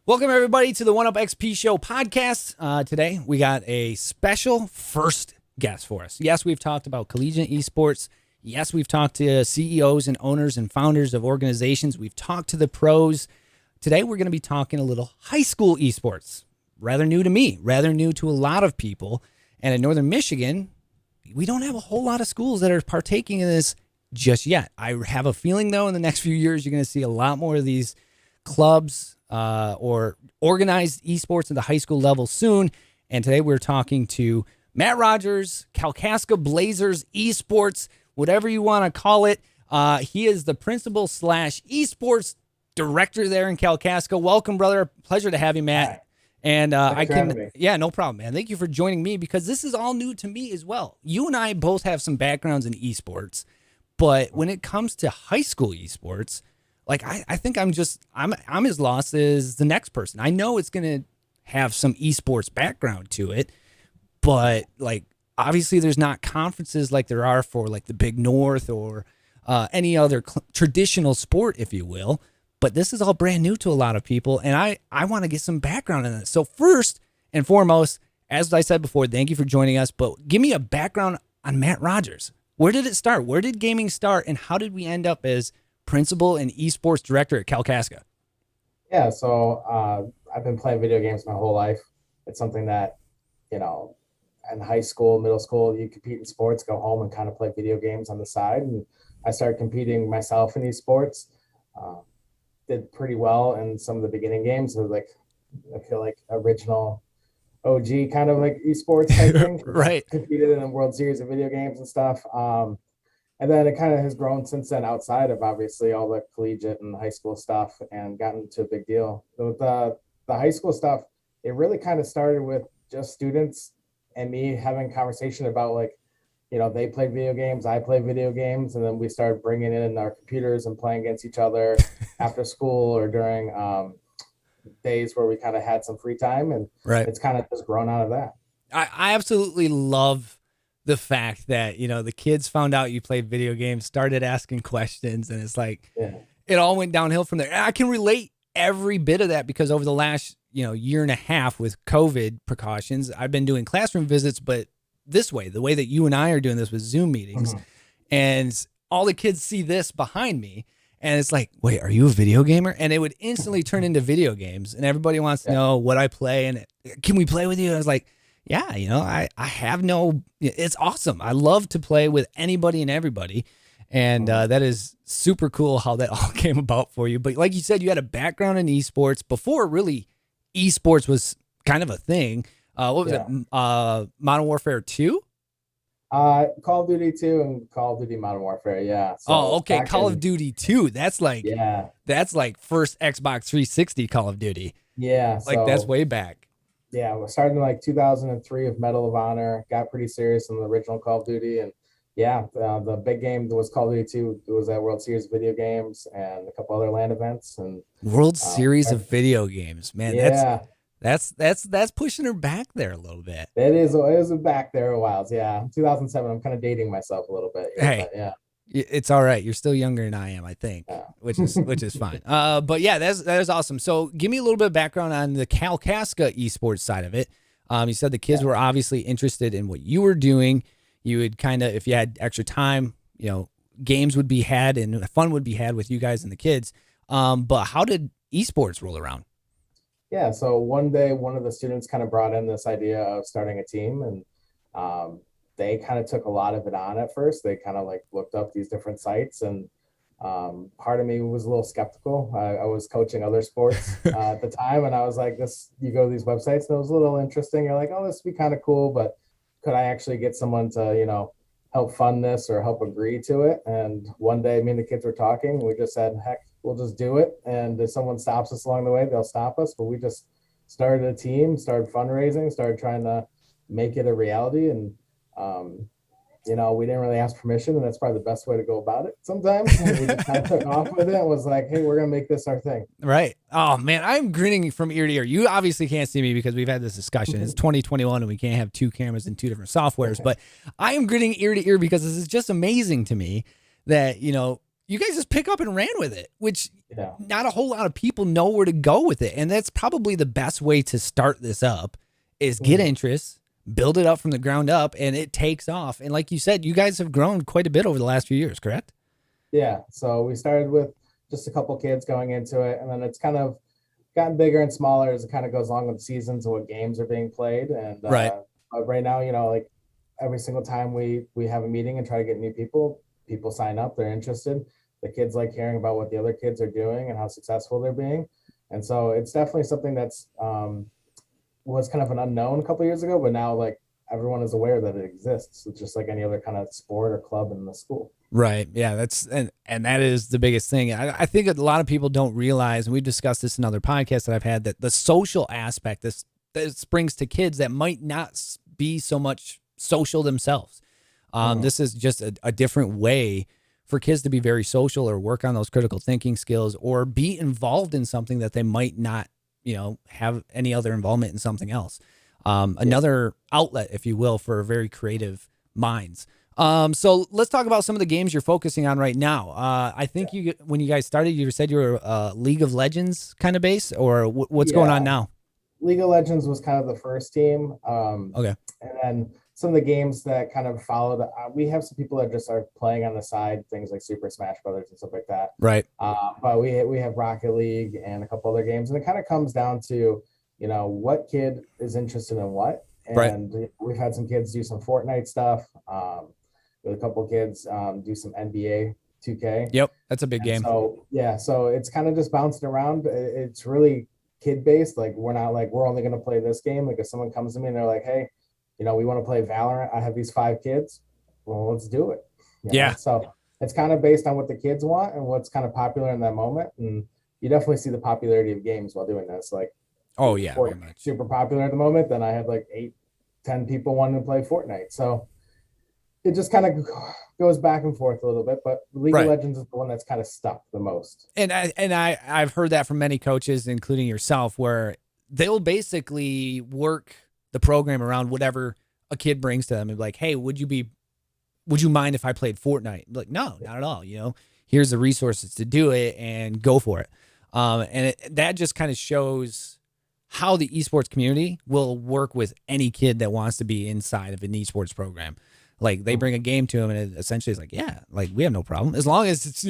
Welcome, everybody, to the One Up XP Show podcast. Today, we got a special first guest for us. Yes, we've talked about collegiate esports. Yes, we've talked to CEOs and owners and founders of organizations. We've talked to the pros. Today, we're going to be talking a little high school esports. Rather new to me, rather new to a lot of people. And in Northern Michigan, we don't have a whole lot of schools that are partaking in this just yet. I have a feeling, though, in the next few years, you're going to see a lot more of these clubs or organized esports at the high school level soon. And today we're talking to Matt Rogers, Kalkaska Blazers Esports, whatever you want to call it. He is the principal / esports director there in Kalkaska. Welcome, brother. Pleasure to have you, Matt. Hi. And no problem, man. Thank you for joining me because this is all new to me as well. You and I both have some backgrounds in esports, but when it comes to high school esports, like I think I'm as lost as the next person. I know it's gonna have some esports background to it, but like obviously there's not conferences like there are for like the Big North or any other traditional sport, if you will. But this is all brand new to a lot of people, and I want to get some background in this. So first and foremost, as I said before, thank you for joining us. But give me a background on Matt Rogers. Where did it start? Where did gaming start, and how did we end up as principal and esports director at Calcasa? Yeah, so I've been playing video games my whole life. It's something that, in high school, middle school, you compete in sports, go home and kind of play video games on the side. And I started competing myself in esports. Did pretty well in some of the beginning games. So I feel like original OG kind of like esports type thing. Right. Competed in a World Series of video games and stuff. And then it kind of has grown since then outside of obviously all the collegiate and high school stuff and gotten to a big deal. With the high school stuff, it really kind of started with just students and me having conversation about they played video games, I played video games, and then we started bringing in our computers and playing against each other after school or during days where we kind of had some free time, and It's kind of just grown out of that. I absolutely love the fact that, the kids found out you played video games, started asking questions, and it's like, It all went downhill from there. And I can relate every bit of that because over the last, year and a half with COVID precautions, I've been doing classroom visits, but this way, the way that you and I are doing this with Zoom meetings, and all the kids see this behind me, and it's like, wait, are you a video gamer? And it would instantly turn into video games, and everybody wants to know what I play, and can we play with you? And I was like, yeah, I have it's awesome. I love to play with anybody and everybody. And that is super cool how that all came about for you. But like you said, you had a background in esports before really esports was kind of a thing. What was it? Modern Warfare 2? Call of Duty 2 and Call of Duty Modern Warfare. Yeah. So okay. Call of Duty 2. That's like, that's like first Xbox 360 Call of Duty. Yeah. Like that's way back. Yeah, we started in 2003 with Medal of Honor, got pretty serious in the original Call of Duty. And the big game was Call of Duty 2. It was at World Series of Video Games and a couple other LAN events. And World Series of Video Games, man. Yeah. That's pushing her back there a little bit. It was back there a while. Yeah. 2007, I'm kind of dating myself a little bit. Hey, yeah. It's all right. You're still younger than I am, I think, which is fine. But yeah, that is awesome. So give me a little bit of background on the Kalkaska esports side of it. You said the kids were obviously interested in what you were doing. You would kind of, if you had extra time, games would be had and fun would be had with you guys and the kids. But how did esports roll around? Yeah. So one day, one of the students kind of brought in this idea of starting a team, and they kind of took a lot of it on at first. They kind of looked up these different sites, and part of me was a little skeptical. I was coaching other sports at the time, and I was like, you go to these websites, and it was a little interesting. You're like, oh, this would be kind of cool, but could I actually get someone to, help fund this or help agree to it? And one day me and the kids were talking. We just said, heck, we'll just do it. And if someone stops us along the way, they'll stop us. But we just started a team, started fundraising, started trying to make it a reality. And we didn't really ask permission, and that's probably the best way to go about it sometimes. We just kind of took off with it and was like, hey, we're going to make this our thing. Right. Oh, man, I'm grinning from ear to ear. You obviously can't see me because we've had this discussion. It's 2021 and we can't have two cameras and two different softwares, but I am grinning ear to ear because this is just amazing to me that, you guys just pick up and ran with it, which Yeah. not a whole lot of people know where to go with it. And that's probably the best way to start this up is get interest, build it up from the ground up, and it takes off. And like you said, you guys have grown quite a bit over the last few years, correct? Yeah. So we started with just a couple kids going into it, and then it's kind of gotten bigger and smaller as it kind of goes along with seasons and what games are being played. And Right. right now, like every single time we have a meeting and try to get new people sign up, they're interested. The kids like hearing about what the other kids are doing and how successful they're being. And so it's definitely something that's was kind of an unknown a couple years ago, but now like everyone is aware that it exists. It's just like any other kind of sport or club in the school. Right. Yeah. That's and that is the biggest thing. I think a lot of people don't realize, and we've discussed this in other podcasts that I've had, that the social aspect this brings to kids that might not be so much social themselves. This is just a different way for kids to be very social or work on those critical thinking skills or be involved in something that they might not, have any other involvement in something else. Another outlet, if you will, for very creative minds. So let's talk about some of the games you're focusing on right now. I think when you guys started, you said you were a League of Legends kind of base, or what's going on now? League of Legends was kind of the first team. Okay. And then some of the games that kind of followed, we have some people that just are playing on the side, things like Super Smash Brothers and stuff like that. Right. But we have Rocket League and a couple other games, and it kind of comes down to, what kid is interested in what. And we've had some kids do some Fortnite stuff. With a couple of kids do some NBA 2K. Yep, that's a big game. So so it's kind of just bouncing around. It's really kid based. Like we're not like we're only going to play this game. Like if someone comes to me and they're like, hey, we want to play Valorant. I have these 5 kids. Well, let's do it. So it's kind of based on what the kids want and what's kind of popular in that moment. And you definitely see the popularity of games while doing this. Like, oh yeah, very much. Super popular at the moment. Then I had like 8-10 people wanting to play Fortnite. So it just kind of goes back and forth a little bit, but League of Legends is the one that's kind of stuck the most. And I've heard that from many coaches, including yourself, where they'll basically work the program around whatever a kid brings to them and be like, hey, would you mind if I played Fortnite? Like, no, not at all. Here's the resources to do it and go for it. And that just kind of shows how the esports community will work with any kid that wants to be inside of an esports program. Like they bring a game to him and it essentially is like, yeah, like we have no problem. As long as it's,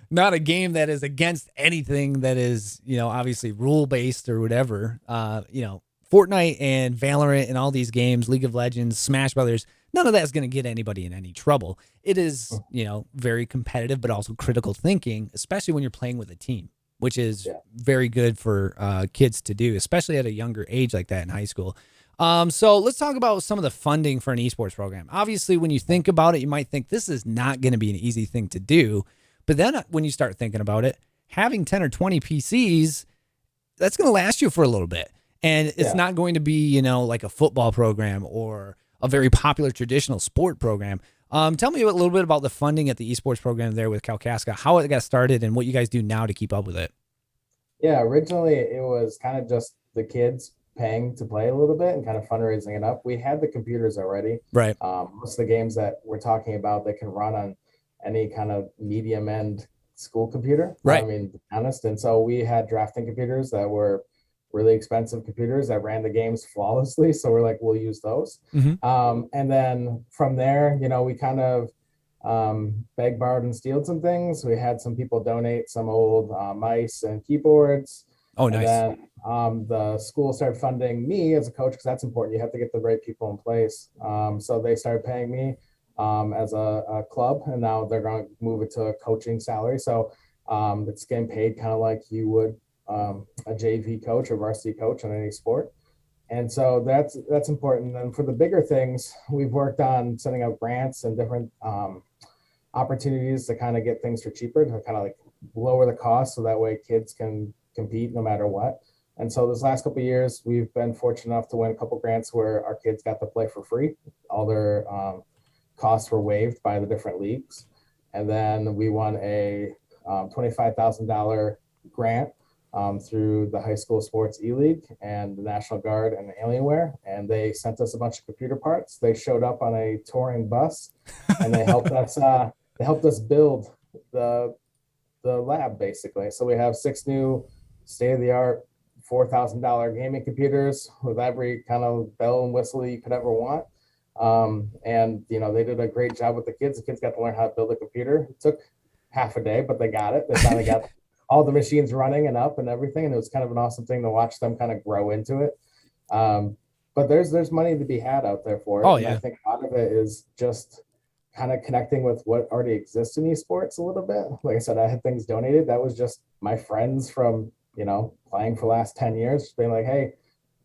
not a game that is against anything that is, obviously rule based or whatever. Fortnite and Valorant and all these games, League of Legends, Smash Brothers, none of that's going to get anybody in any trouble. It is, very competitive, but also critical thinking, especially when you're playing with a team, which is very good for kids to do, especially at a younger age like that in high school. So let's talk about some of the funding for an esports program. Obviously, when you think about it, you might think this is not going to be an easy thing to do. But then when you start thinking about it, having 10 or 20 PCs, that's going to last you for a little bit. And it's not going to be, like a football program or a very popular traditional sport program. Tell me a little bit about the funding at the esports program there with Calkaska, how it got started and what you guys do now to keep up with it. Yeah, originally it was kind of just the kids paying to play a little bit and kind of fundraising it up. We had the computers already. Right. Most of the games that we're talking about, they can run on any kind of medium end school computer. Right. I mean, to be honest. And so we had drafting computers that were really expensive computers that ran the games flawlessly. So we're like, we'll use those. And then from there, we kind of begged, borrowed, and stealed some things. We had some people donate some old mice and keyboards. Oh, nice. And then the school started funding me as a coach because that's important. You have to get the right people in place. So they started paying me as a club, and now they're going to move it to a coaching salary. So it's getting paid kind of like you would a JV coach or varsity coach on any sport. And so that's important. And for the bigger things, we've worked on setting up grants and different opportunities to kind of get things for cheaper, to kind of like lower the cost so that way kids can compete no matter what. And so this last couple of years, we've been fortunate enough to win a couple of grants where our kids got to play for free. All their costs were waived by the different leagues. And then we won a $25,000 grant through the high school sports e-league and the National Guard and Alienware. And they sent us a bunch of computer parts. They showed up on a touring bus and they helped us build the lab basically. So we have 6 new state of the art $4,000 gaming computers with every kind of bell and whistle you could ever want. And they did a great job with the kids. The kids got to learn how to build a computer. It took half a day, but they got it. They finally got all the machines running and up and everything. And it was kind of an awesome thing to watch them kind of grow into it. But there's money to be had out there for it. Oh, and yeah. I think a lot of it is just kind of connecting with what already exists in esports a little bit. Like I said, I had things donated. That was just my friends from, playing for the last 10 years, just being like, hey,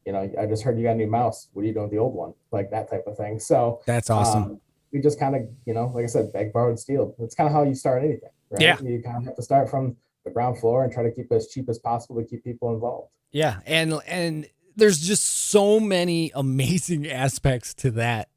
I just heard you got a new mouse. What are you doing with the old one? Like that type of thing. So That's awesome. we just kind of, like I said, beg, borrowed, steal. It's kind of how you start anything, right? Yeah. You kind of have to start from the ground floor and try to keep it as cheap as possible to keep people involved. Yeah. And there's just so many amazing aspects to that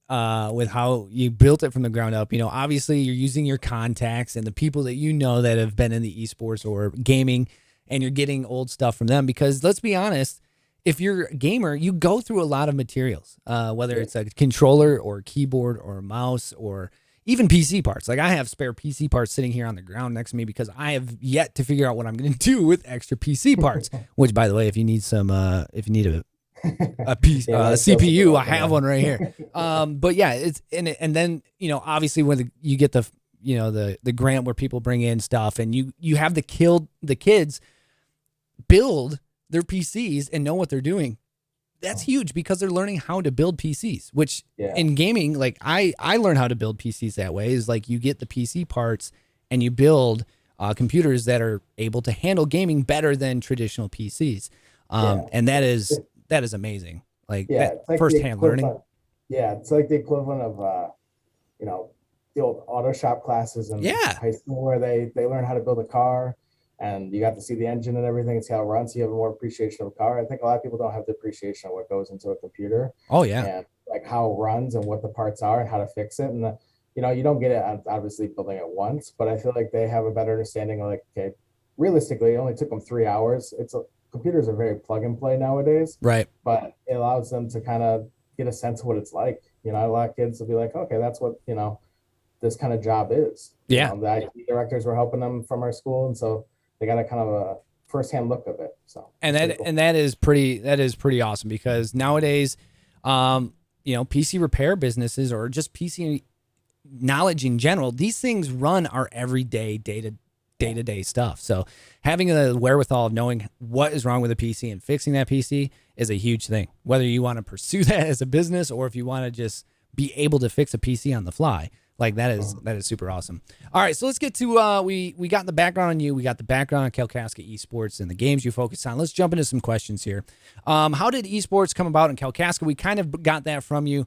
with how you built it from the ground up. Obviously you're using your contacts and the people that that have been in the esports or gaming, and you're getting old stuff from them, because let's be honest, if you're a gamer, you go through a lot of materials, whether it's a controller or a keyboard or a mouse or even PC parts. Like I have spare PC parts sitting here on the ground next to me because I have yet to figure out what I'm going to do with extra PC parts, which by the way, if you need some, if you need a CPU, I have one right here. But yeah, it's and then obviously when you get the the grant where people bring in stuff and you have the kids build their PCs and know what they're doing. That's huge because they're learning how to build PCs, which in gaming, like I learned how to build PCs that way, is like you get the PC parts and you build computers that are able to handle gaming better than traditional PCs. And that is amazing. Like, like firsthand learning. Yeah. It's like the equivalent of, the old auto shop classes in high school where they learn how to build a car. And you got to see the engine and everything and see how it runs. So you have more appreciation of a car. I think a lot of people don't have the appreciation of what goes into a computer. Oh, yeah. And like how it runs and what the parts are and how to fix it. And, you don't get it obviously building it once, but I feel like they have a better understanding of like, okay, realistically, it only took them 3 hours. Computers are very plug and play nowadays. Right. But it allows them to kind of get a sense of what it's like. A lot of kids will be like, okay, that's what, this kind of job is. Yeah. The IT directors were helping them from our school. And so they got a kind of a firsthand look of it. So that is pretty awesome, because nowadays, PC repair businesses or just PC knowledge in general, these things run our everyday day-to-day stuff. So having the wherewithal of knowing what is wrong with a PC and fixing that PC is a huge thing, whether you want to pursue that as a business or if you want to just be able to fix a PC on the fly. Like that is super awesome. All right, so let's get to we got the background on you. We got the background on Kalkaska Esports and the games you focus on. Let's jump into some questions here. How did esports come about in Kalkaska? We kind of got that from you.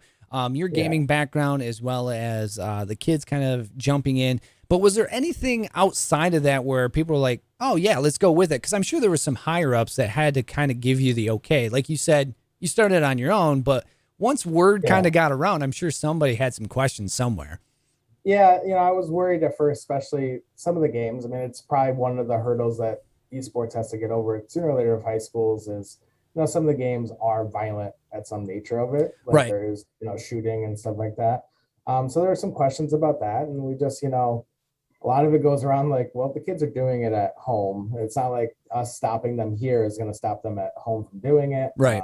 Your gaming background as well as the kids kind of jumping in. But was there anything outside of that where people were like, "Oh yeah, let's go with it"? Because I'm sure there were some higher ups that had to kind of give you the okay. Like you said, you started on your own, but once word kind of got around, I'm sure somebody had some questions somewhere. Yeah, I was worried at first, especially some of the games. I mean, it's probably one of the hurdles that esports has to get over sooner or later of high schools is, some of the games are violent at some nature of it. Like right. There's, shooting and stuff like that. So there are some questions about that. And we just, a lot of it goes around like, well, the kids are doing it at home. It's not like us stopping them here is going to stop them at home from doing it. Right.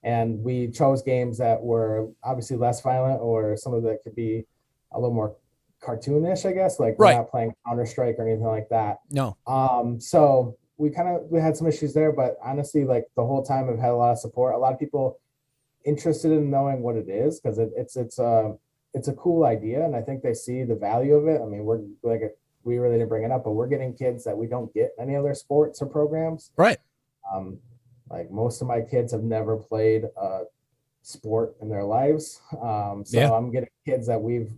And we chose games that were obviously less violent or some of that could be a little more cartoonish, I guess. Like we're not playing Counter-Strike or anything like that. No. So we had some issues there, but honestly, like the whole time I've had a lot of support. A lot of people interested in knowing what it is because it's a cool idea, and I think they see the value of it. I mean, we really didn't bring it up, but we're getting kids that we don't get in any other sports or programs. Right. Like most of my kids have never played a sport in their lives. I'm getting kids that we've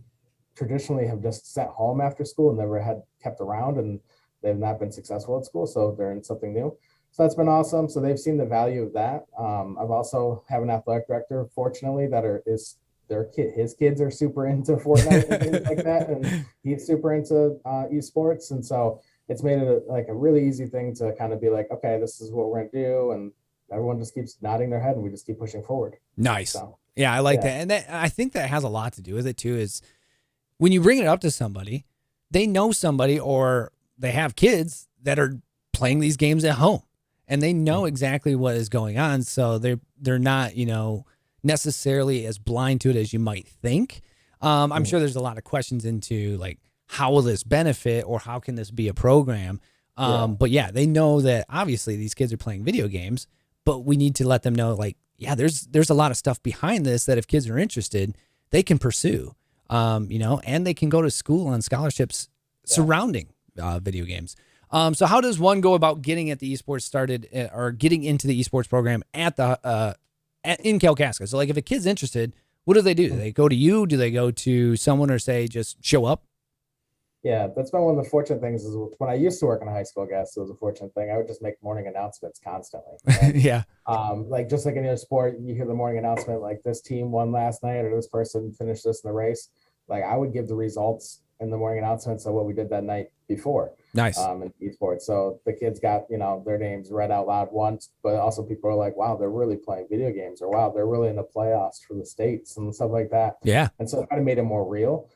traditionally have just sat home after school and never had kept around, and they've not been successful at school. So they're in something new. So that's been awesome. So they've seen the value of that. I've also have an athletic director, fortunately, his kids are super into Fortnite and things like that. And he's super into esports. And so it's made it a really easy thing to kind of be like, okay, this is what we're going to do. And everyone just keeps nodding their head and we just keep pushing forward. Nice. So, yeah, I like that. And I think that has a lot to do with it too, is when you bring it up to somebody, they know somebody or they have kids that are playing these games at home, and they know exactly what is going on. So they're not, necessarily as blind to it as you might think. I'm sure there's a lot of questions into like, how will this benefit, or how can this be a program? But yeah, they know that obviously these kids are playing video games, but we need to let them know, like, yeah, there's a lot of stuff behind this that if kids are interested, they can pursue, and they can go to school on scholarships surrounding video games. So how does one go about getting at the esports started, or getting into the esports program at the in Calkaska? So like, if a kid's interested, what do? Do they go to you? Do they go to someone, or say just show up? Yeah, that's been one of the fortunate things is when I used to work in a high school, I guess it was a fortunate thing. I would just make morning announcements constantly. Right? Yeah. Like just like in your sport, you hear the morning announcement, like this team won last night or this person finished this in the race. Like I would give the results in the morning announcements of what we did that night before. Nice. In esports. So the kids got, their names read out loud once, but also people are like, wow, they're really playing video games, or wow, they're really in the playoffs for the states and stuff like that. Yeah. And so it kind of made it more real.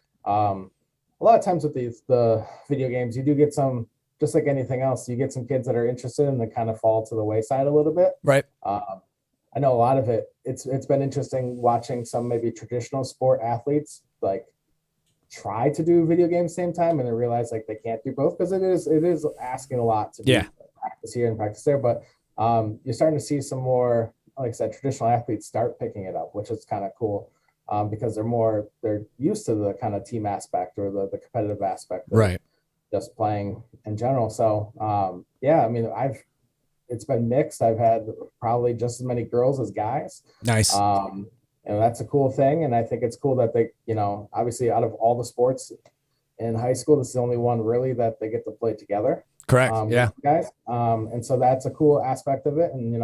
A lot of times with the video games, you do get some, just like anything else, you get some kids that are interested and they kind of fall to the wayside a little bit. Right. I know a lot of it. It's been interesting watching some maybe traditional sport athletes like try to do video games same time, and they realize like they can't do both, because it is asking a lot to do practice here and practice there. But you're starting to see some more, like I said, traditional athletes start picking it up, which is kind of cool. Because they're used to the kind of team aspect or the competitive aspect of just playing in general. So I mean, it's been mixed. I've had probably just as many girls as guys. Nice. And that's a cool thing. And I think it's cool that they, obviously out of all the sports in high school, this is the only one really that they get to play together. Correct. Yeah. Guys. And so that's a cool aspect of it. And,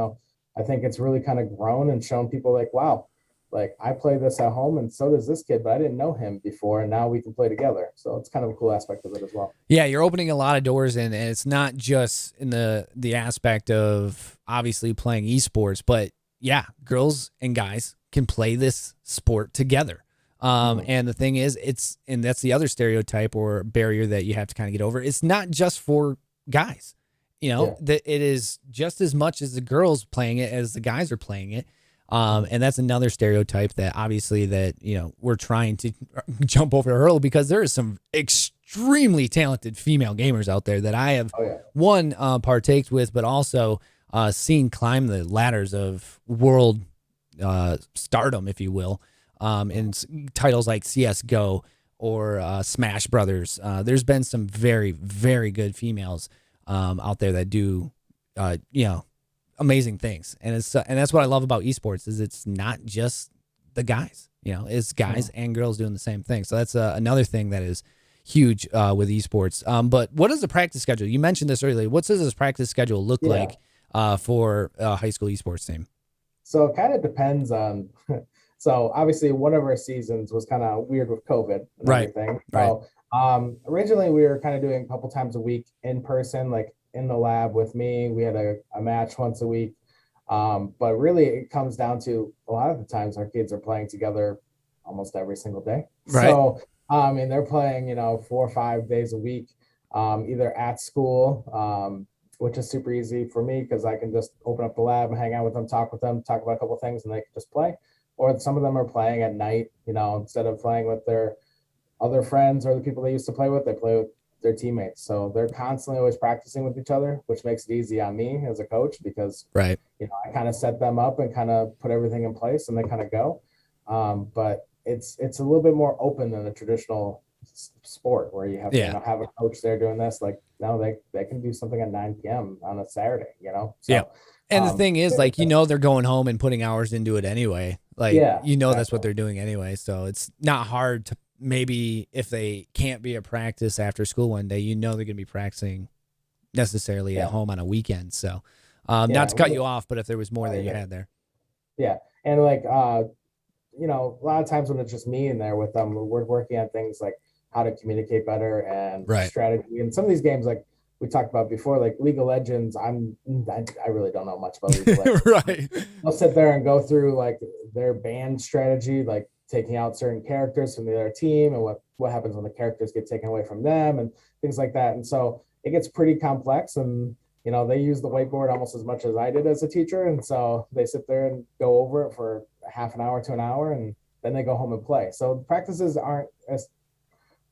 I think it's really kind of grown and shown people like, wow, like I play this at home and so does this kid, but I didn't know him before, and now we can play together. So it's kind of a cool aspect of it as well. Yeah, you're opening a lot of doors, and it's not just in the aspect of obviously playing esports, but yeah, girls and guys can play this sport together. And the thing is, and that's the other stereotype or barrier that you have to kind of get over. It's not just for guys, that it is just as much as the girls playing it as the guys are playing it. And that's another stereotype that obviously that, we're trying to jump over the hurdle, because there is some extremely talented female gamers out there that I have partaked with, but also seen climb the ladders of world stardom, if you will, in titles like CSGO or Smash Brothers. There's been some very, very good females out there that do, amazing things, and that's what I love about esports, is it's not just the guys, it's guys and girls doing the same thing. So that's another thing that is huge with esports. But what is the practice schedule? You mentioned this earlier. What does this practice schedule look like for a high school esports team? So it kind of depends on. So obviously one of our seasons was kind of weird with COVID and everything. So originally we were kind of doing a couple times a week in person, like in the lab with me. We had a match once a week. But really it comes down to a lot of the times our kids are playing together almost every single day. Right. So, and they're playing, 4 or 5 days a week, either at school, which is super easy for me because I can just open up the lab and hang out with them, talk about a couple of things, and they can just play. Or some of them are playing at night, instead of playing with their other friends or the people they used to play with, they play with their teammates. So they're constantly always practicing with each other, which makes it easy on me as a coach because, I kind of set them up and kind of put everything in place and they kind of go. But it's a little bit more open than a traditional sport where you have to have a coach there doing this. Like, no, they can do something at 9 p.m. on a Saturday, So, and the thing is, like, they're going home and putting hours into it anyway. Like, that's what they're doing anyway. So it's not hard to, maybe if they can't be at practice after school one day, they're going to be practicing necessarily at home on a weekend. So not to cut you off, but if there was more that you had there. Yeah. And like, a lot of times when it's just me in there with them, we're working on things like how to communicate better and strategy. And some of these games, like we talked about before, like League of Legends, I really don't know much about League of Legends. I'll sit there and go through like their band strategy, like taking out certain characters from the other team, and what happens when the characters get taken away from them, and things like that. And so it gets pretty complex. And they use the whiteboard almost as much as I did as a teacher, and so they sit there and go over it for half an hour to an hour, and then they go home and play. So practices aren't as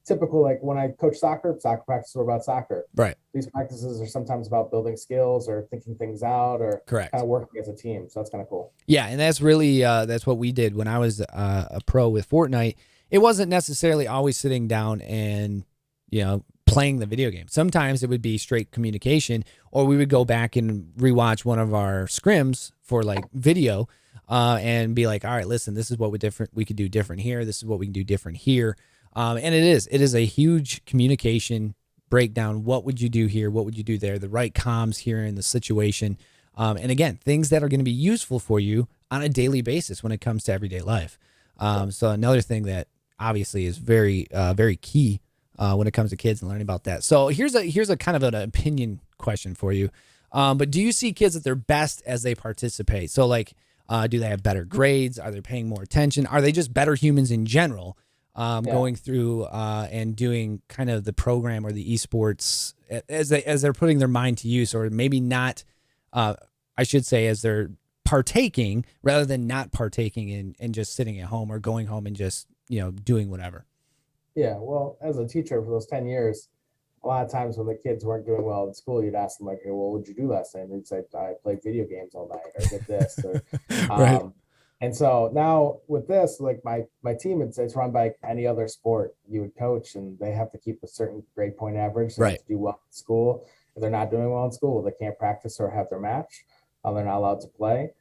typical. Like when I coach soccer practices were about soccer. Right. These practices are sometimes about building skills or thinking things out, or correct, kind of working as a team. So that's kind of cool. Yeah, and that's really that's what we did when I was a pro with Fortnite. It wasn't necessarily always sitting down and playing the video game. Sometimes it would be straight communication, or we would go back and rewatch one of our scrims for like video, and be like, all right, listen, this is what we could do different here. This is what we can do different here. And it is a huge communication breakdown. What would you do here? What would you do there? The right comms here in the situation. And again, things that are going to be useful for you on a daily basis when it comes to everyday life. So another thing that obviously is very, very key when it comes to kids and learning about that. So here's a kind of an opinion question for you. But do you see kids at their best as they participate? So like, do they have better grades? Are they paying more attention? Are they just better humans in general? Going through and doing kind of the program or the esports as they're putting their mind to use, or maybe not, I should say, as they're partaking rather than not partaking and just sitting at home or going home and just, doing whatever. Yeah. Well, as a teacher for those 10 years, a lot of times when the kids weren't doing well in school, you'd ask them like, hey, well, what did you do last night? And they'd say, I played video games all night, or did this, or, right. And so now with this, like my team, it's run by any other sport you would coach, and they have to keep a certain grade point average. They have to do well in school. If they're not doing well in school, they can't practice or have their match. They're not allowed to play.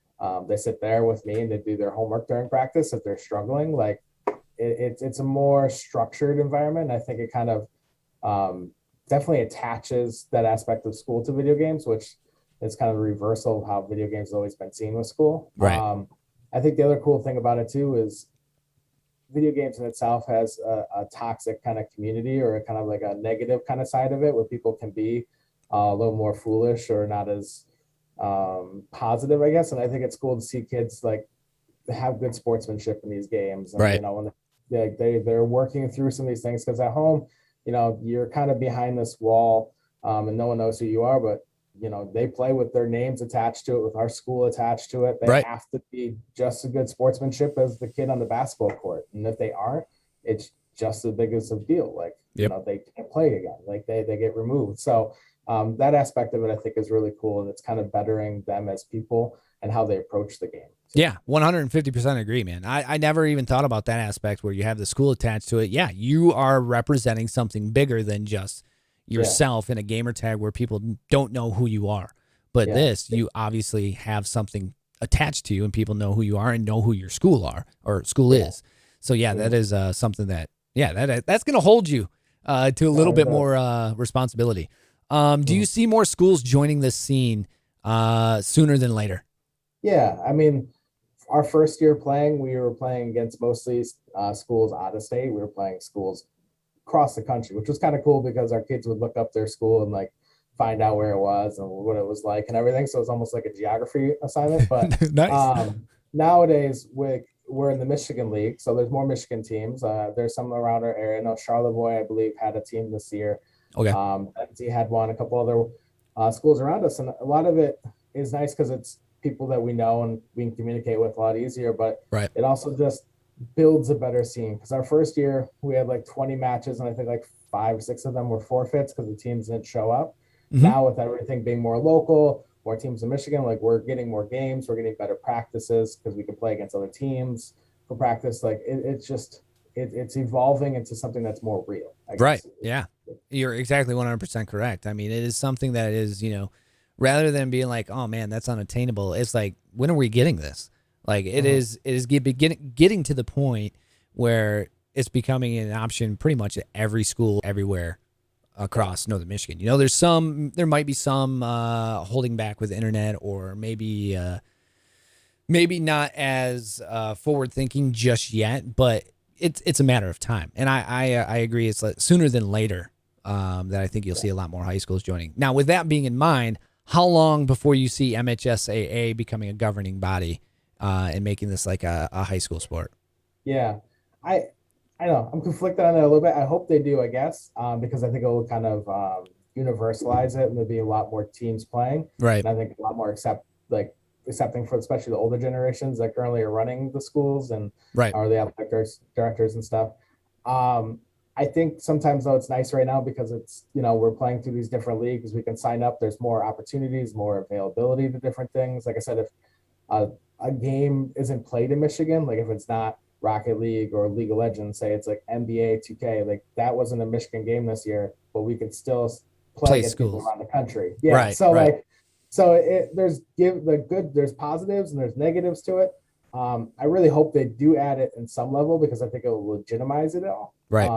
They sit there with me and they do their homework during practice if they're struggling. Like it's a more structured environment. I think it kind of definitely attaches that aspect of school to video games, which is kind of a reversal of how video games have always been seen with school. Right. I think the other cool thing about it too is video games in itself has a toxic kind of community, or a kind of like a negative kind of side of it, where people can be a little more foolish or not as positive, I guess. And I think it's cool to see kids like have good sportsmanship in these games. And, right. When they're working through some of these things, because at home, you're kind of behind this wall, and no one knows who you are, but they play with their names attached to it, with our school attached to it. They right. have to be just as good sportsmanship as the kid on the basketball court. And if they aren't, it's just as big as a deal. Like, they can't play again. Like they get removed. So that aspect of it, I think, is really cool. And it's kind of bettering them as people and how they approach the game. So. Yeah, 150% agree, man. I never even thought about that aspect where you have the school attached to it. Yeah, you are representing something bigger than just yourself in a gamer tag where people don't know who you are. But you obviously have something attached to you, and people know who you are and know who your school is. So that is something that that's going to hold you to a little bit more responsibility. Do you see more schools joining this scene sooner than later? Yeah, I mean, our first year playing, we were playing against mostly schools out of state. We were playing schools across the country, which was kind of cool because our kids would look up their school and like find out where it was and what it was like and everything. So it's almost like a geography assignment. But nice. Nowadays we're in the Michigan League, so there's more Michigan teams. There's some around our area. No, Charlevoix, I believe, had a team this year. Okay. He had one. A couple other schools around us, and a lot of it is nice because it's people that we know and we can communicate with a lot easier. But it also just builds a better scene, because our first year we had like 20 matches, and I think like 5 or 6 of them were forfeits because the teams didn't show up. Mm-hmm. Now with everything being more local, more teams in Michigan, like we're getting more games, we're getting better practices because we can play against other teams for practice. Like it's evolving into something that's more real, I guess. Right. Yeah, you're exactly 100% correct. I mean, it is something that is, rather than being like, oh man, that's unattainable, it's like, when are we getting this? Like it is getting to the point where it's becoming an option pretty much at every school everywhere across Northern Michigan. There might be some holding back with the internet, or maybe not as forward thinking just yet, but it's a matter of time. And I agree, it's like sooner than later that I think you'll see a lot more high schools joining. Now, with that being in mind, how long before you see MHSAA becoming a governing body and making this like a high school sport? Yeah. I I know I'm conflicted on it a little bit. I hope they do, I guess, because I think it will kind of universalize it and there'll be a lot more teams playing. Right. And I think a lot more accepting for especially the older generations that currently are running the schools and Right. are the athletic directors and stuff. Um, I think sometimes though it's nice right now because it's, we're playing through these different leagues. We can sign up. There's more opportunities, more availability to different things. Like I said, if a, a game isn't played in Michigan, like if it's not Rocket League or League of Legends, say it's like NBA 2K, like that wasn't a Michigan game this year, but we could still play Play against people schools. around the country. Yeah. Right. So Right. like, so there's give the good, there's positives and there's negatives to it. I really hope they do add it in some level because I think it will legitimize it all. Right.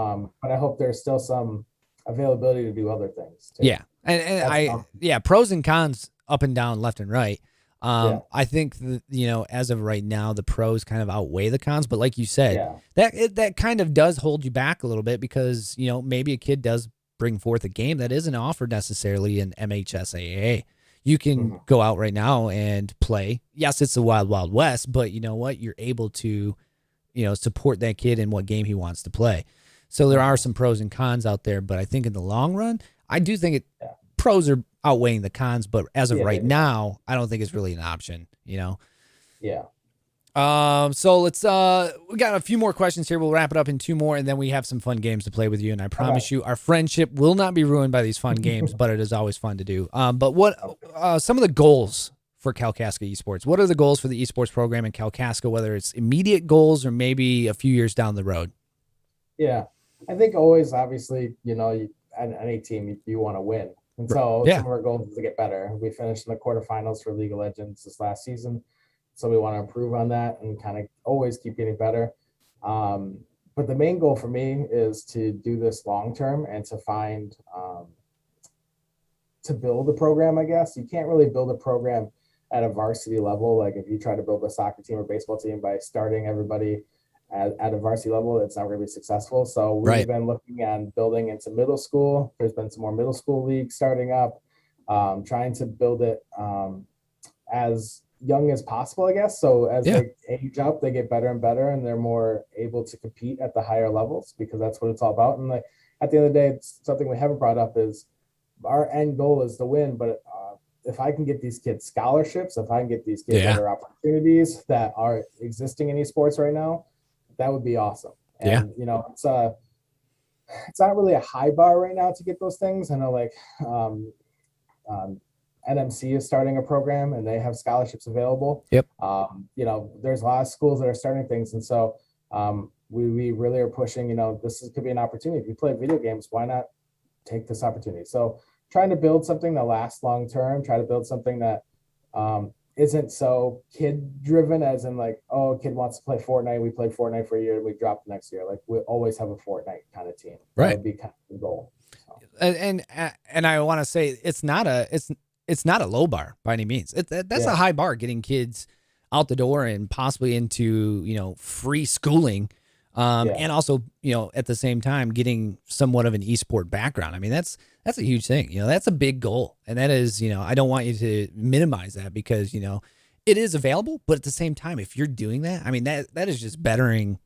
But I hope there's still some availability to do other things too. Yeah. And That's yeah, pros and cons up and down, left and right. yeah, I think that, as of right now, the pros kind of outweigh the cons. But like you said, yeah, that kind of does hold you back a little bit because, maybe a kid does bring forth a game that isn't offered necessarily in MHSAA. You can mhm, go out right now and play. Yes, it's the wild, wild west, but you know what? You're able to, support that kid in what game he wants to play. So there are mhm, some pros and cons out there, but I think in the long run, I do think yeah, pros are outweighing the cons, but as of yeah, right they do. now, I don't think it's really an option. Yeah. So let's we got a few more questions here. We'll wrap it up in two more and then we have some fun games to play with you. And I Okay. promise you our friendship will not be ruined by these fun games, but it is always fun to do. But what some of the goals for Kalkaska Esports? What are the goals for the esports program in Kalkaska, whether it's immediate goals or maybe a few years down the road? Yeah, I think always, obviously, any team you want to win, and so Yeah. some of our goals is to get better. We finished in the quarterfinals for League of Legends this last season, so we want to improve on that and kind of always keep getting better. Um, but the main goal for me is to do this long term and to find to build a program. I guess you can't really build a program at a varsity level. Like if you try to build a soccer team or baseball team by starting everybody at a varsity level, it's not going to be successful. So we've Right. been looking at building into middle school. There's been some more middle school leagues starting up, trying to build it as young as possible, I guess. So as Yeah. they age up, they get better and better, and they're more able to compete at the higher levels because that's what it's all about. And like at the end of the day, it's something we haven't brought up is our end goal is to win, but if I can get these kids scholarships, if I can get these kids Yeah. other opportunities that are existing in esports right now, that would be awesome. Yeah. And it's not really a high bar right now to get those things. I know like um, um, NMC is starting a program and they have scholarships available. Yep. There's a lot of schools that are starting things, and so we really are pushing. Could be an opportunity. If you play video games, why not take this opportunity? So trying to build something that lasts long term, try to build something that isn't so kid driven as in like, oh, a kid wants to play Fortnite. We played Fortnite for a year and we dropped next year. Like we always have a Fortnite kind of team. That Right. would be kind of the goal. So, And I want to say it's not a low bar by any means. That's a yeah. high bar getting kids out the door and possibly into free schooling, Yeah. and also at the same time getting somewhat of an esport background. I mean that's a huge thing. That's a big goal, and that is I don't want you to minimize that because it is available, but at the same time if you're doing that, I mean that is just bettering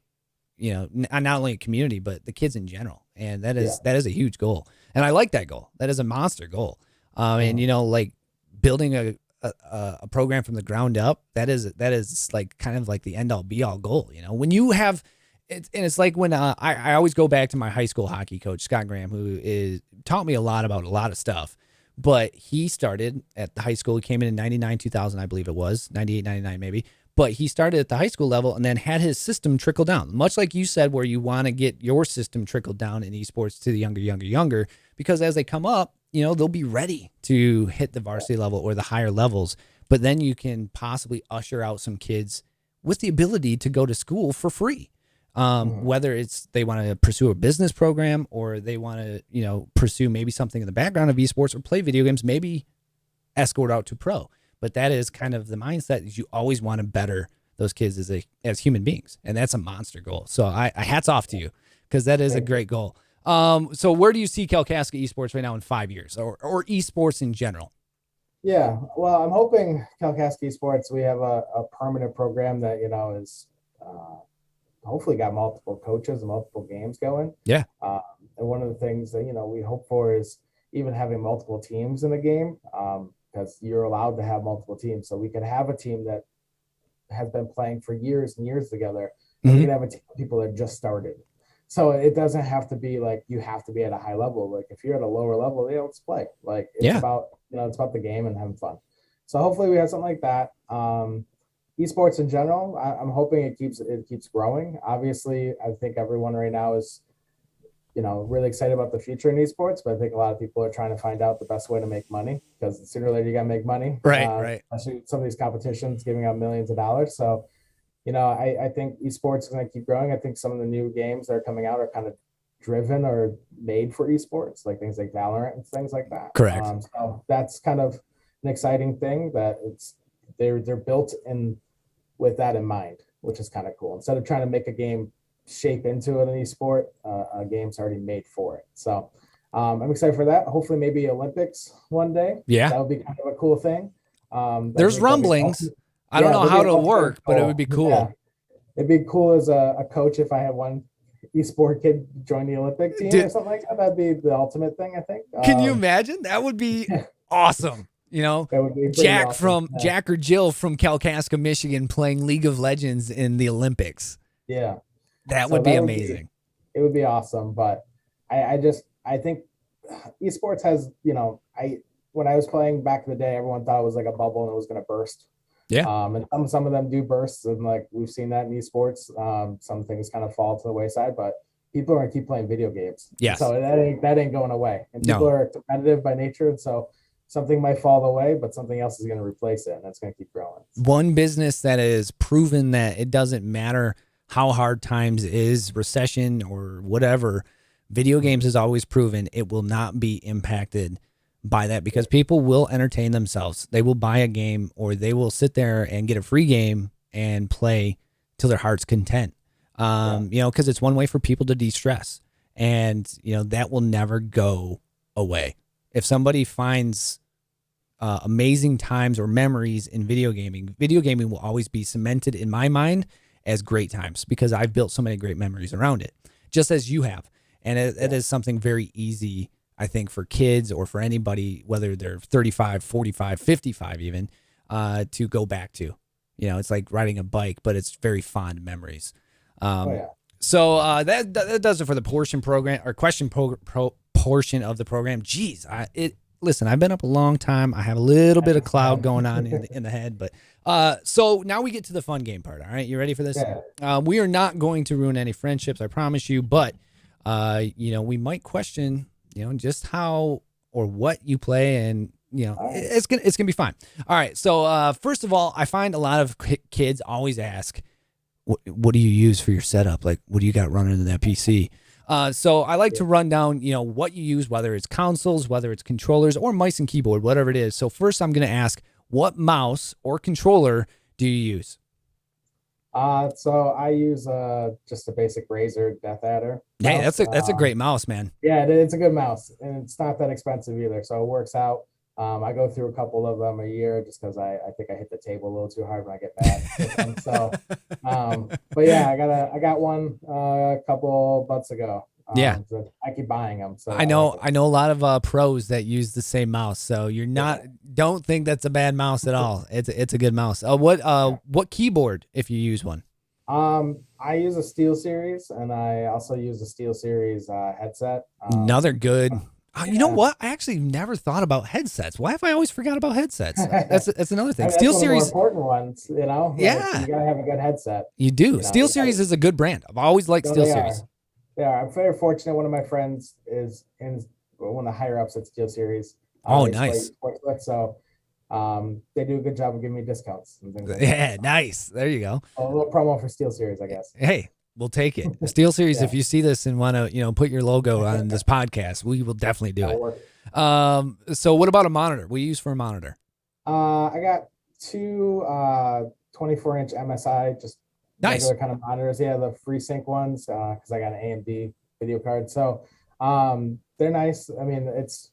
not only a community but the kids in general, and that Yeah. is a huge goal, and I like that goal. That is a monster goal. And Mhm. like building a program from the ground up, that is like kind of like the end all be all goal. When you have and it's like when I always go back to my high school hockey coach Scott Graham, who is taught me a lot about a lot of stuff. But he started at the high school. He came in 99, 2000, I believe it was 98, 99 maybe. But he started at the high school level and then had his system trickle down, much like you said, where you want to get your system trickled down in esports to the younger, because as they come up, they'll be ready to hit the varsity level or the higher levels. But then you can possibly usher out some kids with the ability to go to school for free. Mhm. Whether it's they want to pursue a business program or they want to, pursue maybe something in the background of esports or play video games, maybe escort out to pro. But that is kind of the mindset is you always want to better those kids as human beings. And that's a monster goal. So I hats off to you because that is a Thank you. great goal. So where do you see Calcasca Esports right now in 5 years or esports in general? Yeah, well, I'm hoping Kalkaska Esports, we have a permanent program that, is hopefully got multiple coaches and multiple games going. Yeah. And one of the things that, we hope for is even having multiple teams in the game, because you're allowed to have multiple teams. So we could have a team that has been playing for years and years together, and we could have a team of people that just started. So it doesn't have to be like you have to be at a high level. Like if you're at a lower level, let's play. Like it's about, it's about the game and having fun. So hopefully we have something like that. Esports in general, I'm hoping it keeps growing. Obviously, I think everyone right now is, really excited about the future in esports, but I think a lot of people are trying to find out the best way to make money, because sooner or later you got to make money. Right. Especially some of these competitions giving out millions of dollars. So, I think esports is going to keep growing. I think some of the new games that are coming out are kind of driven or made for esports, like things like Valorant and things like that. Correct. So that's kind of an exciting thing that they're built in with that in mind, which is kind of cool. Instead of trying to make a game shape into an esport, a game's already made for it. So I'm excited for that. Hopefully maybe Olympics one day. Yeah. That would be kind of a cool thing. There's rumblings. I don't know how it'll work, but it would be cool. Yeah. It'd be cool as a coach if I had one esport kid join the Olympic team or something like that. That'd be the ultimate thing, I think. Can you imagine? That would be awesome. That would be Jack awesome. Jack or Jill from Kalkaska, Michigan, playing League of Legends in the Olympics. Yeah. That would be amazing. It would be awesome, but I think esports has, when I was playing back in the day, everyone thought it was like a bubble and it was going to burst. Yeah. And some of them do burst, and like we've seen that in esports. Some things kind of fall to the wayside, but people are going to keep playing video games. Yes. So that ain't going away. And people are competitive by nature, and so something might fall away, but something else is going to replace it, and that's going to keep growing. One business that is proven that it doesn't matter how hard times is, recession or whatever, video games has always proven it will not be impacted by that, because people will entertain themselves. They will buy a game, or they will sit there and get a free game and play till their heart's content. Because it's one way for people to de-stress, and that will never go away. If somebody finds amazing times or memories in video gaming will always be cemented in my mind as great times, because I've built so many great memories around it, just as you have. And it is something very easy, I think, for kids or for anybody, whether they're 35, 45, 55 even, to go back to. It's like riding a bike, but it's very fond memories. So that does it for the question portion of the program. Jeez, listen, I've been up a long time. I have a little bit of cloud going on in the head, but so now we get to the fun game part. All right, you ready for this? Yeah. We are not going to ruin any friendships, I promise you, but we might question, just how or what you play, and it's gonna be fine. All right. So first of all, I find a lot of kids always ask, what do you use for your setup? Like, what do you got running in that PC? So I like to run down, what you use, whether it's consoles, whether it's controllers, or mice and keyboard, whatever it is. So first I'm going to ask, what mouse or controller do you use? So I use just a basic Razer Death Adder. Hey, that's a great mouse, man. Yeah, it's a good mouse, and it's not that expensive either, so it works out. I go through a couple of them a year just because I think I hit the table a little too hard when I get mad. So, but yeah, I got one a couple months ago. So I keep buying them. So I know a lot of pros that use the same mouse. So don't think that's a bad mouse at all. It's a good mouse. What keyboard if you use one? I use a SteelSeries, and I also use a SteelSeries headset. Another good. You know what? I actually never thought about headsets. Why have I always forgot about headsets? That's another thing. SteelSeries, important ones, Yeah, you gotta have a good headset. You do. SteelSeries is a good brand. I've always liked SteelSeries. Yeah, I'm very fortunate. One of my friends is one of the higher ups at SteelSeries. Oh, nice. So they do a good job of giving me discounts and things like that. Nice. There you go. A little promo for SteelSeries, I guess. Hey, we'll take it. SteelSeries, if you see this and want to, put your logo on this podcast, we will definitely do it. So what about a monitor? What do you use for a monitor? I got two 24-inch MSI, just nice regular kind of monitors. Yeah, the FreeSync ones, because I got an AMD video card. So they're nice. I mean, it's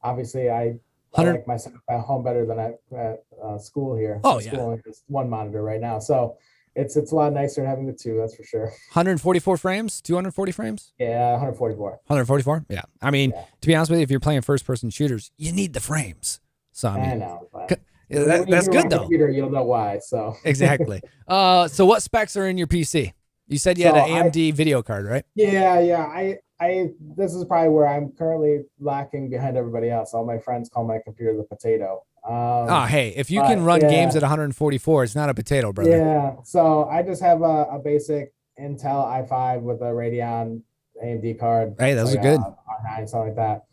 obviously I like my setup at home better than at school here. Oh, school, just one monitor right now. So It's a lot nicer than having the two, that's for sure. 144 frames, 240 frames. Yeah, 144. 144. Yeah. I mean, Yeah. to be honest with you, if you're playing first person shooters, you need the frames. So I mean, know, but that's good though. Computer, you'll know why. So exactly. So what specs are in your PC? You said you had an AMD video card, right? Yeah. This is probably where I'm currently lacking behind everybody else. All my friends call my computer the potato. Hey, if you can run games at 144, it's not a potato, brother. Yeah. So I just have a basic Intel i5 with a Radeon AMD card. Hey, those are good. R9, something like that.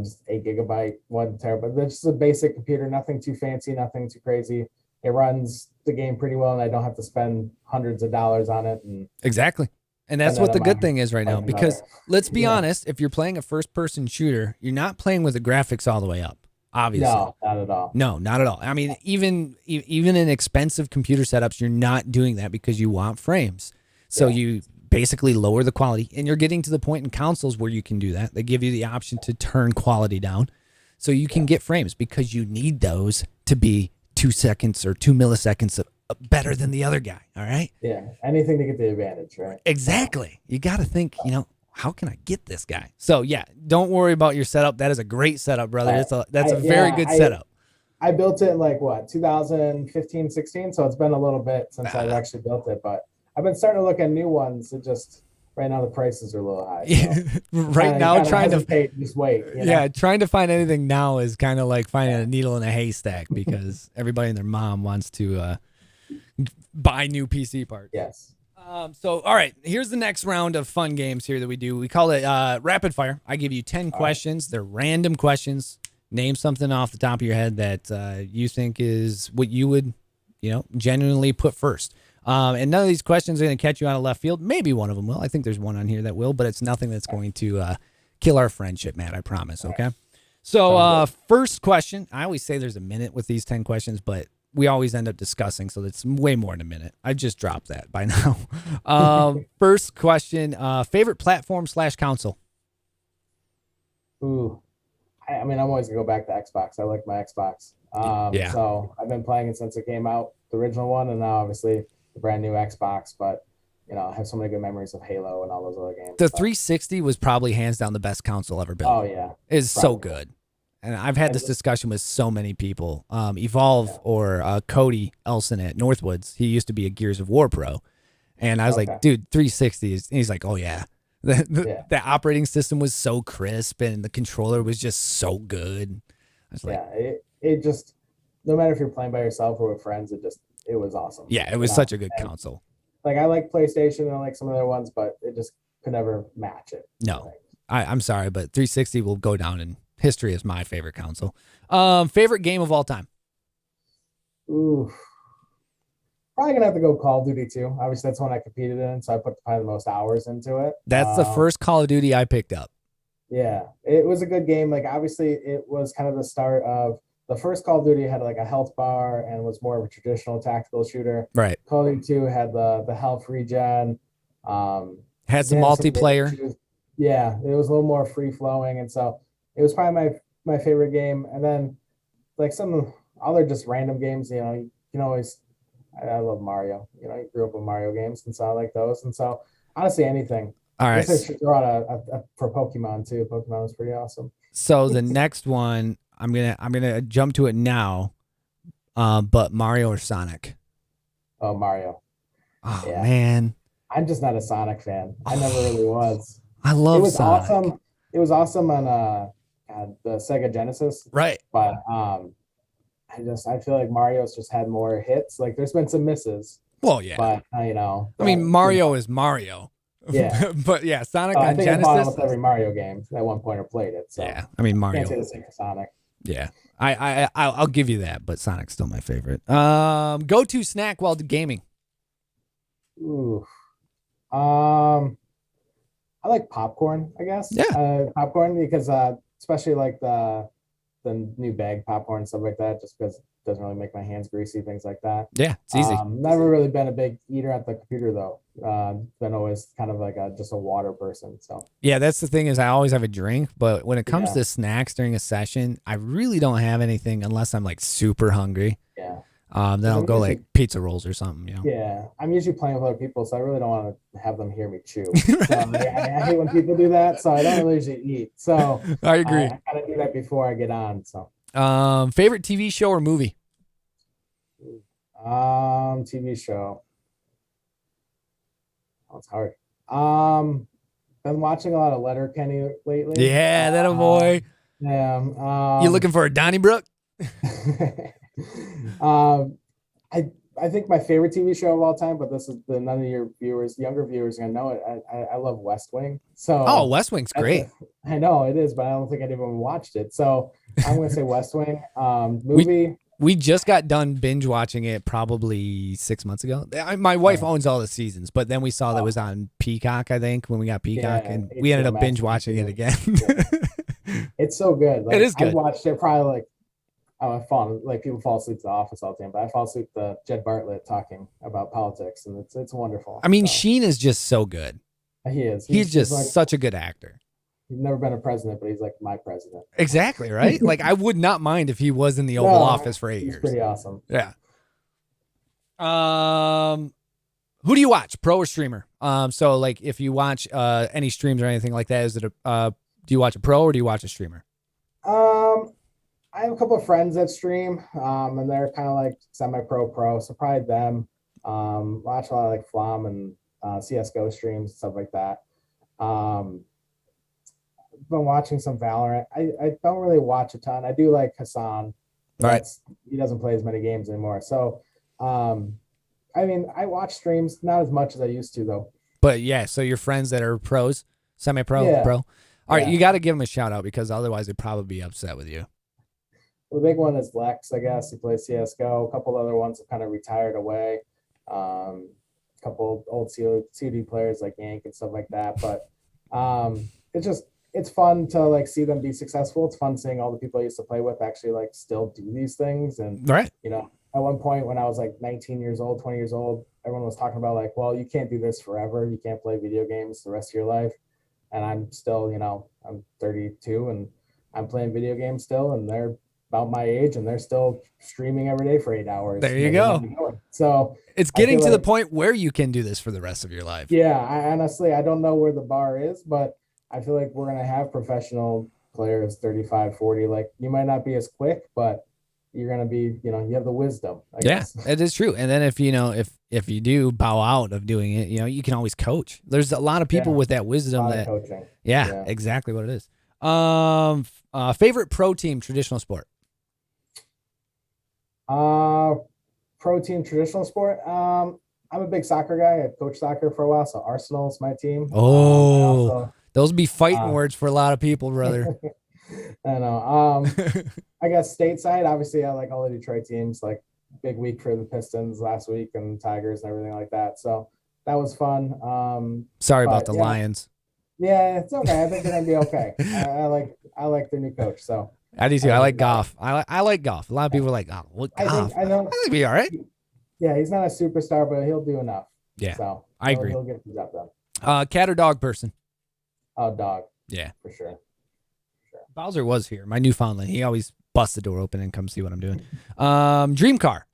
Just 8 GB, 1 terabyte. That's just a basic computer, nothing too fancy, nothing too crazy. It runs the game pretty well, and I don't have to spend hundreds of dollars on it. And exactly. And that's what the good thing is right now, because let's be honest, if you're playing a first-person shooter, you're not playing with the graphics all the way up, obviously. No, not at all. No, not at all. I mean, even in expensive computer setups, you're not doing that because you want frames. So you basically lower the quality, and you're getting to the point in consoles where you can do that. They give you the option to turn quality down so you can get frames, because you need those to be 2 seconds or 2 milliseconds better than the other guy. All right. Yeah. Anything to get the advantage, right? Exactly. You got to think, how can I get this guy? So yeah, don't worry about your setup. That is a great setup, brother. That's a very good setup. I built it in 2015, 16. So it's been a little bit since I've actually built it, but I've been starting to look at new ones. It just right now the prices are a little high. So right now, trying to just wait. Yeah, trying to find anything now is kind of like finding a needle in a haystack, because everybody and their mom wants to buy new PC parts. Yes. So, all right, here's the next round of fun games here that we do. We call it rapid fire. I give you 10 questions. They're random questions. Name something off the top of your head that you think is what you would, genuinely put first. And none of these questions are going to catch you out of left field. Maybe one of them will. I think there's one on here that will, but it's nothing that's going to kill our friendship, Matt. I promise. Okay. So first question. I always say there's a minute with these 10 questions, but we always end up discussing, so it's way more than a minute. I just dropped that by now. First question, favorite platform / console? Ooh. I mean, I'm always going to go back to Xbox. I like my Xbox. So I've been playing it since it came out, the original one, and now obviously the brand new Xbox, but I have so many good memories of Halo and all those other games. The 360 was probably hands down the best console ever built. Oh, yeah. It's so good. And I've had this discussion with so many people. Evolve or Cody Elson at Northwoods, he used to be a Gears of War pro. And I was like, dude, 360 is, and he's like, oh, yeah. The operating system was so crisp and the controller was just so good. I was like, it just, no matter if you're playing by yourself or with friends, it was awesome. Yeah, it was such a good console. I like PlayStation and I like some other ones, but it just could never match it. No, I'm sorry, but 360 will go down in history as my favorite console. Favorite game of all time? Ooh, probably gonna have to go Call of Duty 2. Obviously, that's one I competed in, so I put probably the most hours into it. That's the first Call of Duty I picked up. Yeah, it was a good game. Obviously, it was kind of the start of the first Call of Duty had a health bar and was more of a traditional tactical shooter. Right. Call of Duty 2 had the health regen. Had some multiplayer. Yeah, it was a little more free flowing, and so it was probably my favorite game. And then some other just random games, you can always, I love Mario. You grew up with Mario games, and so I like those. And so honestly, anything. All right. I guess I should throw out a for Pokemon too. Pokemon was pretty awesome. So the next one, I'm gonna jump to it now. But Mario or Sonic? Oh, Mario. Oh man, I'm just not a Sonic fan. I never really was. I love Sonic. Awesome. It was awesome on the Sega Genesis. Right. But I feel like Mario's just had more hits. There's been some misses. Well, yeah. But I mean, Mario is Mario. Yeah. But yeah, Sonic I on think Genesis. I bought almost every Mario game at one point or played it. So yeah, I mean Mario. Can't say the same for Sonic. Yeah, I'll give you that, but Sonic's still my favorite. Go-to snack while gaming. Ooh. I like popcorn, I guess. Yeah. Popcorn because especially the new bag popcorn, stuff like that, just because it doesn't really make my hands greasy, things like that. Yeah, it's easy. Never really been a big eater at the computer though. Been always kind of just a water person. So yeah, that's the thing is I always have a drink, but when it comes to snacks during a session, I really don't have anything unless I'm super hungry. Yeah. Then Because I'll I'm go usually, like pizza rolls or something, yeah, I'm usually playing with other people, so I really don't want to have them hear me chew. So I hate when people do that. So I don't really usually eat. So I I, agree. I kind of do that before I get on. So Favorite TV show or movie? TV show. Oh, it's hard. Um, been watching a lot of Letterkenny lately. Yeah, that a boy. Yeah. You looking for a Donnybrook? um, I I think my favorite TV show of all time, but this is the none of your viewers, younger viewers, are gonna know it. I love West Wing. Oh, So West Wing's that's great. I know it is, but I don't think anyone watched it. So I'm gonna say West Wing. We Movie. we just got done binge watching it probably 6 months ago. My wife Oh, owns all the seasons, but then we saw that it was oh, on Peacock, I think, when we got Peacock, yeah, and we ended HBO up binge Max watching it too. again. Yeah, it's so good. It Like is I good. watched it probably like I fall like people fall asleep to The Office all the time, but I fall asleep to Jed Bartlett talking about politics, and it's I wonderful. mean, So Sheen is just so good. he is. He's He's just like such a good actor. he's never been a president, but he's like my president. Exactly, right? Like I would not mind if he was in the Oval No, Office for 8 he's years. pretty awesome. Yeah. Who do you watch, pro or streamer? So like if you watch any streams or anything like that, is it a do you watch a pro or do you watch a streamer? Um, I have a couple of friends that stream, and they're kind of like semi-pro, so probably them. Watch a lot of like Flom and CS:GO streams and stuff like that. Um, been watching some Valorant. I don't really watch a ton. I do like Hassan, but All right. he doesn't play as many games anymore. So, um, I mean, I watch streams not as much as I used to though. But yeah, so your friends that are pros, semi-pro, Yeah, pro. All right, yeah. you got to give them a shout out because otherwise they'd probably be upset with you. The big one is Lex, I guess. He plays CS:GO. A couple other ones have kind of retired away. A couple old CD players like Yank and stuff like that. But it's just it's fun to like see them be successful. It's fun seeing all the people I used to play with actually like still do these things. And All right. at one point when I was like 19 years old, 20 years old, everyone was talking about like, well, you can't do this forever. You can't play video games the rest of your life. And I'm still, I'm 32 and I'm playing video games still, and they're about my age and they're still streaming every day for 8 hours. There you go. So It's I getting feel to the like, point where you can do this for the rest of your life. yeah, I don't know where the bar is, but I feel like we're going to have professional players 35, 40. Like you might not be as quick, but you're going to be, you have the wisdom, I guess. It is true. And then if if you do bow out of doing it, you can always coach. There's a lot of people Yeah, with that a wisdom lot of that coaching. yeah, exactly what it is. Favorite pro team traditional sport. Pro team traditional sport. I'm a big soccer guy. I coached soccer for a while, so Arsenal's my team. Oh, those be fighting Uh, words for a lot of people, brother. I know. I guess stateside, obviously, I like all the Detroit teams. Like big week for the Pistons last week and Tigers and everything like that. So that was fun. Sorry about But the Lions. yeah, it's okay. I think they're gonna be okay. I like their new coach. So I do too. I think like they're all right. golf. I like golf. A lot of people are like, oh, what golf? I I know. think be all right. Yeah, he's not a superstar, but he'll do enough. Yeah, So I agree. he'll get the job done. Cat or dog person? Oh, dog. Yeah. For sure. Bowser was here, my Newfoundland. He always busts the door open and comes see what I'm doing. Dream car.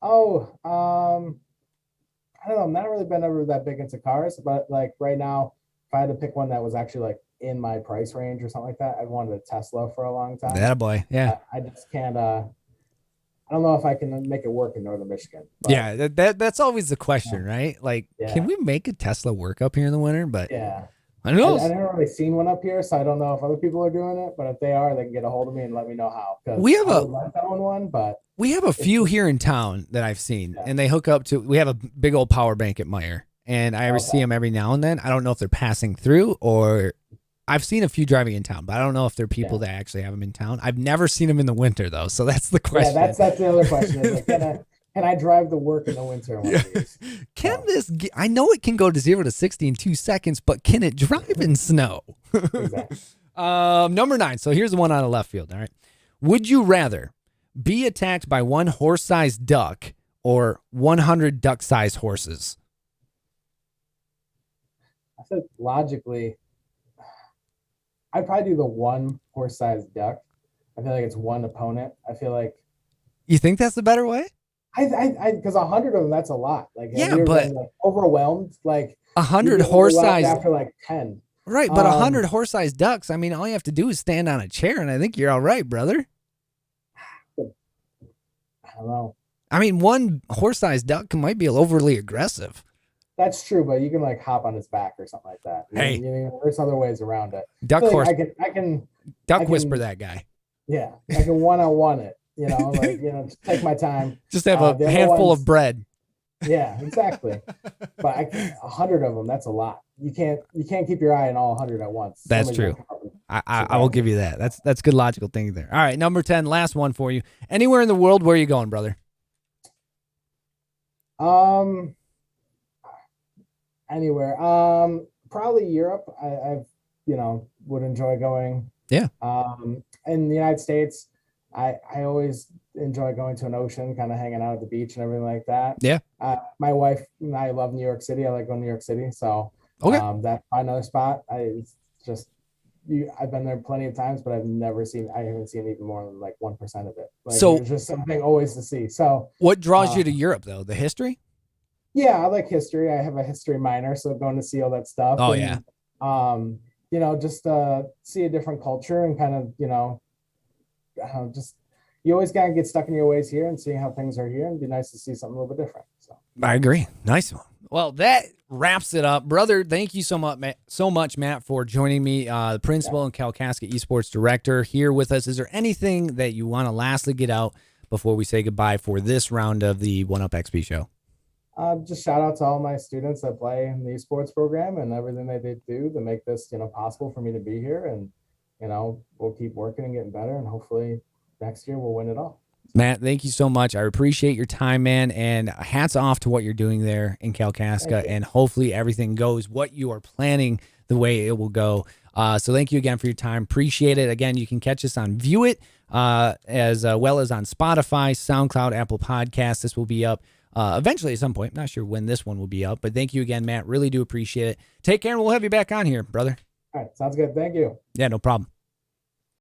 Oh, I don't know. I'm not really been ever that big into cars, but like right now, if I had to pick one that was actually like in my price range or something like that, I've wanted a Tesla for a long time. That boy. Yeah. I just can't. I don't know if I can make it work in northern Michigan. But Yeah. That's always the question, right? Like, can we make a Tesla work up here in the winter? But yeah. I know. I never really seen one up here, so I don't know if other people are doing it. But if they are, they can get a hold of me and let me know how. We have I would like to own one, but we have a few here in town that I've seen, Yeah. and they hook up to. We have a big old power bank at Meyer, and I ever see them every now and then. I don't know if they're passing through or I've seen a few driving in town, but I don't know if they're people that actually have them in town. I've never seen them in the winter though, so that's the question. Yeah, that's the other question. Is like, can I drive to work in the winter? One of these? Can this? I know it can go to 0 to 60 in 2 seconds, but can it drive in snow? Exactly. Number 9. So here's the one out of left field. All right. Would you rather be attacked by one horse-sized duck or 100 duck-sized horses? I said logically, I'd probably do the one horse-sized duck. I feel like it's one opponent. I feel like You think that's the better way? Because 100 of them, that's a lot. Like, have Yeah, you ever but been like overwhelmed? Like, a you hundred get overwhelmed horse-sized, after like 10. right? But 100 horse-sized ducks. I mean, all you have to do is stand on a chair, and I think you're all right, brother. I don't know. I mean, one horse-sized duck might be overly aggressive. That's true, but you can like hop on his back or something like that. Hey, there's other ways around it. duck Like horse. I can duck whisper that guy. Yeah, I can one-on-one it. Just take my time. Just have a handful of bread. Yeah, exactly. But 100 of them, that's a lot. You can't keep your eye on all 100 at once. That's true. I will give you that. That's good logical thinking there. All right, number 10, last one for you. Anywhere in the world, where are you going, brother? Anywhere. Probably Europe. I've would enjoy going. Yeah. In the United States, I always enjoy going to an ocean, kind of hanging out at the beach and everything like that. Yeah. My wife and I love New York City. I like going to New York City. So that's another spot. I've been there plenty of times, but I haven't seen even more than like 1% of it. Like, so there's just something always to see. So what draws you to Europe though? The history? Yeah, I like history. I have a history minor, so going to see all that stuff. Oh, and, just see a different culture and kind of, just you always gotta get stuck in your ways here and seeing how things are here, and it'd be nice to see something a little bit different. So I agree. Nice one. Well, that wraps it up, brother. Thank you so much, Matt, for joining me, the principal and Kalkaska Esports director, here with us. Is there anything that you want to lastly get out before we say goodbye for this round of the One Up XP show? Just shout out to all my students that play in the esports program and everything that they do to make this, possible for me to be here. And, we'll keep working and getting better, and hopefully next year we'll win it all. Matt, thank you so much. I appreciate your time, man, and hats off to what you're doing there in Kalkaska, and hopefully everything goes what you are planning the way it will go. So thank you again for your time. Appreciate it. Again, you can catch us on View It, as well as on Spotify, SoundCloud, Apple Podcasts. This will be up eventually at some point. Not sure when this one will be up, but thank you again, Matt. Really do appreciate it. Take care, and we'll have you back on here, brother. All right. Sounds good. Thank you. Yeah, no problem.